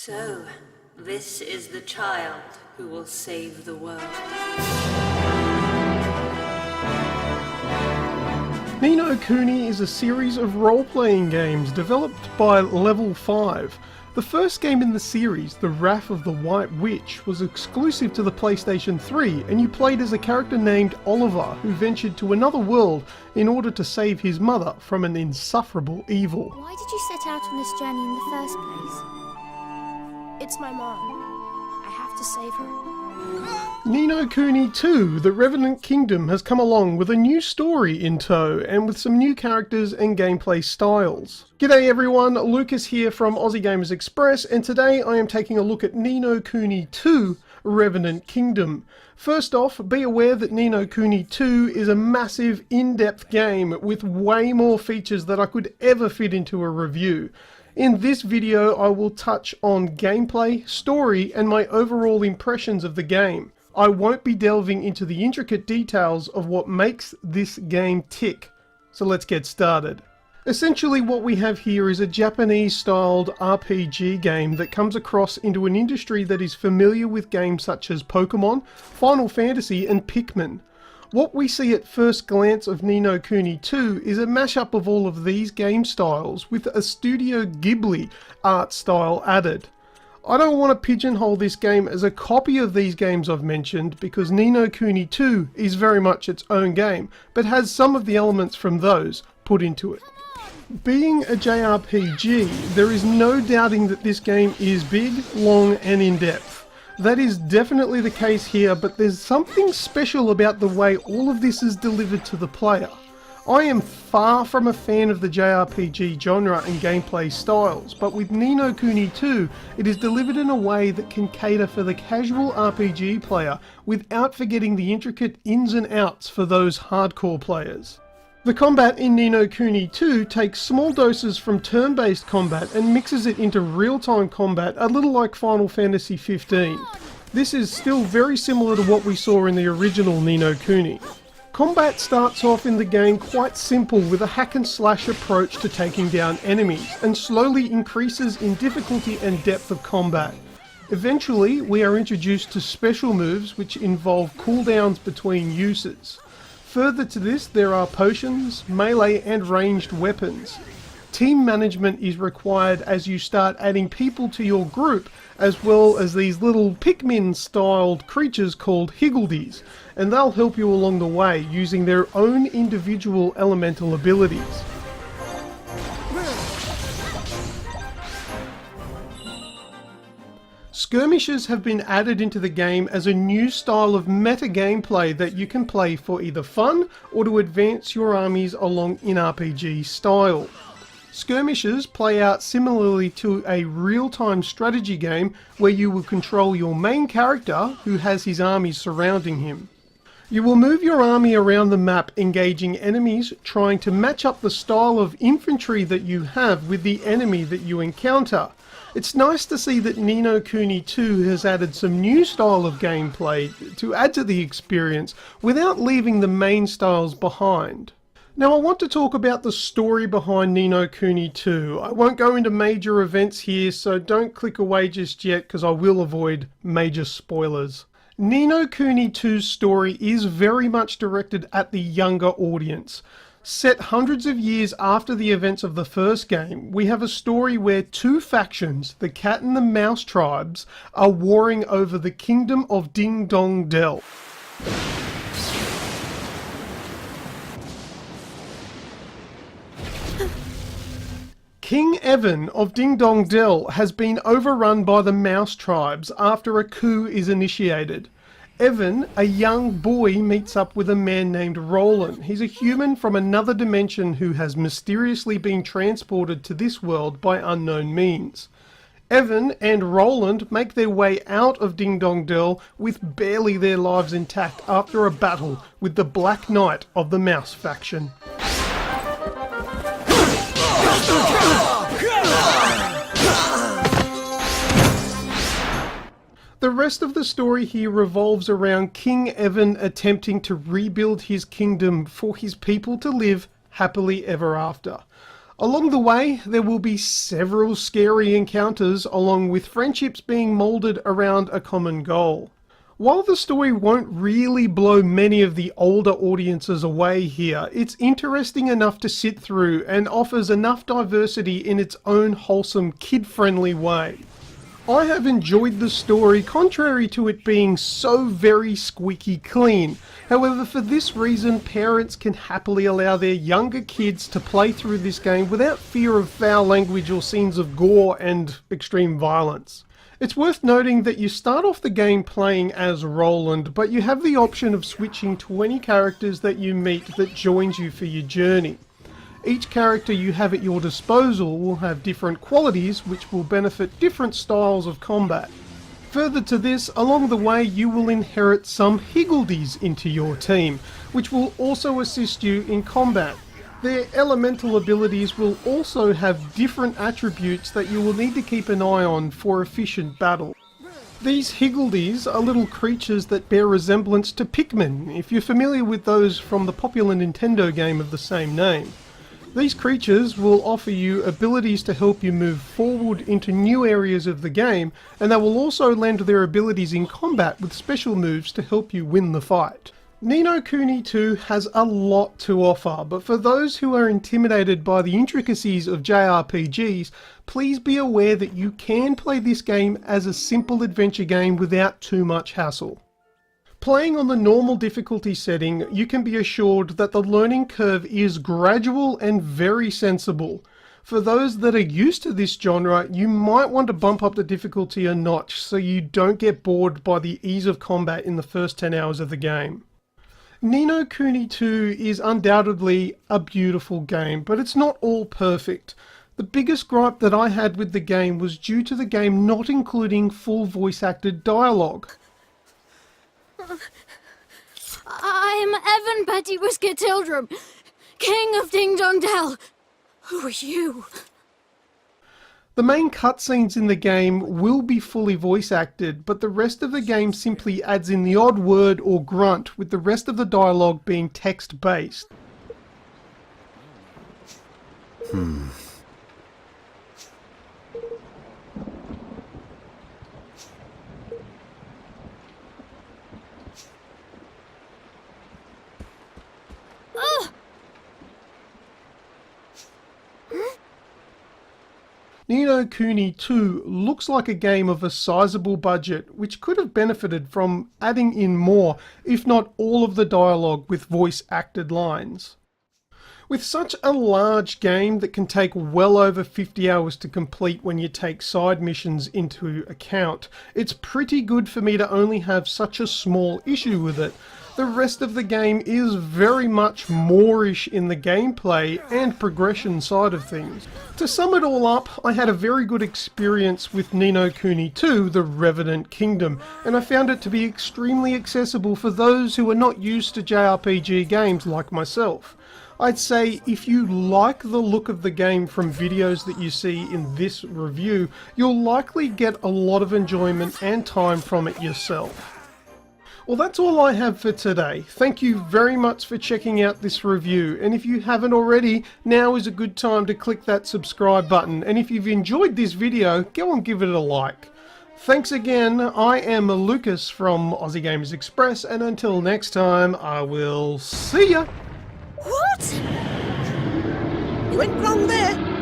So, this is the child who will save the world. Ni No Kuni is a series of role-playing games developed by Level 5. The first game in the series, The Wrath of the White Witch, was exclusive to the PlayStation 3, and you played as a character named Oliver who ventured to another world in order to save his mother from an insufferable evil. Why did you set out on this journey in the first place? It's my mom. I have to save her. Ni No Kuni II, The Revenant Kingdom, has come along with a new story in tow and with some new characters and gameplay styles. G'day everyone, Lucas here from Aussie Gamers Express, and today I am taking a look at Ni No Kuni II, Revenant Kingdom. First off, be aware that Ni No Kuni II is a massive, in-depth game with way more features that I could ever fit into a review. In this video, I will touch on gameplay, story, and my overall impressions of the game. I won't be delving into the intricate details of what makes this game tick. So let's get started. Essentially what we have here is a Japanese-styled RPG game that comes across into an industry that is familiar with games such as Pokemon, Final Fantasy, and Pikmin. What we see at first glance of Ni No Kuni II is a mashup of all of these game styles with a Studio Ghibli art style added. I don't want to pigeonhole this game as a copy of these games I've mentioned because Ni No Kuni II is very much its own game, but has some of the elements from those put into it. Being a JRPG, there is no doubting that this game is big, long, and in-depth. That is definitely the case here, but there's something special about the way all of this is delivered to the player. I am far from a fan of the JRPG genre and gameplay styles, but with Ni No Kuni II, it is delivered in a way that can cater for the casual RPG player without forgetting the intricate ins and outs for those hardcore players. The combat in Ni No Kuni II takes small doses from turn-based combat and mixes it into real-time combat, a little like Final Fantasy 15. This is still very similar to what we saw in the original Ni No Kuni. Combat starts off in the game quite simple with a hack and slash approach to taking down enemies, and slowly increases in difficulty and depth of combat. Eventually, we are introduced to special moves which involve cooldowns between uses. Further to this, there are potions, melee and ranged weapons. Team management is required as you start adding people to your group, as well as these little Pikmin-styled creatures called Higgledies, and they'll help you along the way using their own individual elemental abilities. Skirmishes have been added into the game as a new style of meta gameplay that you can play for either fun or to advance your armies along in RPG style. Skirmishes play out similarly to a real-time strategy game where you will control your main character who has his armies surrounding him. You will move your army around the map engaging enemies, trying to match up the style of infantry that you have with the enemy that you encounter. It's nice to see that Ni No Kuni II has added some new style of gameplay to add to the experience without leaving the main styles behind. Now I want to talk about the story behind Ni No Kuni II. I won't go into major events here, so don't click away just yet because I will avoid major spoilers. Ni No Kuni II's story is very much directed at the younger audience. Set hundreds of years after the events of the first game, we have a story where two factions, the Cat and the Mouse tribes, are warring over the kingdom of Ding Dong Dell. King Evan of Ding Dong Dell has been overrun by the Mouse tribes after a coup is initiated. Evan, a young boy, meets up with a man named Roland. He's a human from another dimension who has mysteriously been transported to this world by unknown means. Evan and Roland make their way out of Ding Dong Dell with barely their lives intact after a battle with the Black Knight of the Mouse faction. The rest of the story here revolves around King Evan attempting to rebuild his kingdom for his people to live happily ever after. Along the way, there will be several scary encounters along with friendships being moulded around a common goal. While the story won't really blow many of the older audiences away here, it's interesting enough to sit through and offers enough diversity in its own wholesome, kid-friendly way. I have enjoyed the story contrary to it being so very squeaky clean. However, for this reason, parents can happily allow their younger kids to play through this game without fear of foul language or scenes of gore and extreme violence. It's worth noting that you start off the game playing as Roland, but you have the option of switching to any characters that you meet that joins you for your journey. Each character you have at your disposal will have different qualities which will benefit different styles of combat. Further to this, along the way you will inherit some higgledies into your team, which will also assist you in combat. Their elemental abilities will also have different attributes that you will need to keep an eye on for efficient battle. These higgledies are little creatures that bear resemblance to Pikmin, if you're familiar with those from the popular Nintendo game of the same name. These creatures will offer you abilities to help you move forward into new areas of the game, and they will also lend their abilities in combat with special moves to help you win the fight. Ni No Kuni II has a lot to offer, but for those who are intimidated by the intricacies of JRPGs, please be aware that you can play this game as a simple adventure game without too much hassle. Playing on the normal difficulty setting, you can be assured that the learning curve is gradual and very sensible. For those that are used to this genre, you might want to bump up the difficulty a notch so you don't get bored by the ease of combat in the first 10 hours of the game. Ni No Kuni II is undoubtedly a beautiful game, but it's not all perfect. The biggest gripe that I had with the game was due to the game not including full voice-acted dialogue. I'm Evan Petty Whisker Tildrum, King of Ding Dong Dell. Who are you? The main cutscenes in the game will be fully voice acted, but the rest of the game simply adds in the odd word or grunt, with the rest of the dialogue being text based. Ni No Kuni II looks like a game of a sizable budget, which could have benefited from adding in more, if not all of the dialogue with voice-acted lines. With such a large game that can take well over 50 hours to complete when you take side missions into account, it's pretty good for me to only have such a small issue with it. The rest of the game is very much moreish in the gameplay and progression side of things. To sum it all up, I had a very good experience with Ni No Kuni II, the Revenant Kingdom, and I found it to be extremely accessible for those who are not used to JRPG games like myself. I'd say if you like the look of the game from videos that you see in this review, you'll likely get a lot of enjoyment and time from it yourself. Well, that's all I have for today. Thank you very much for checking out this review, and if you haven't already, now is a good time to click that subscribe button, and if you've enjoyed this video, go and give it a like. Thanks again, I am Lucas from Aussie Gamers Express, and until next time, I will see ya! What? You went wrong there.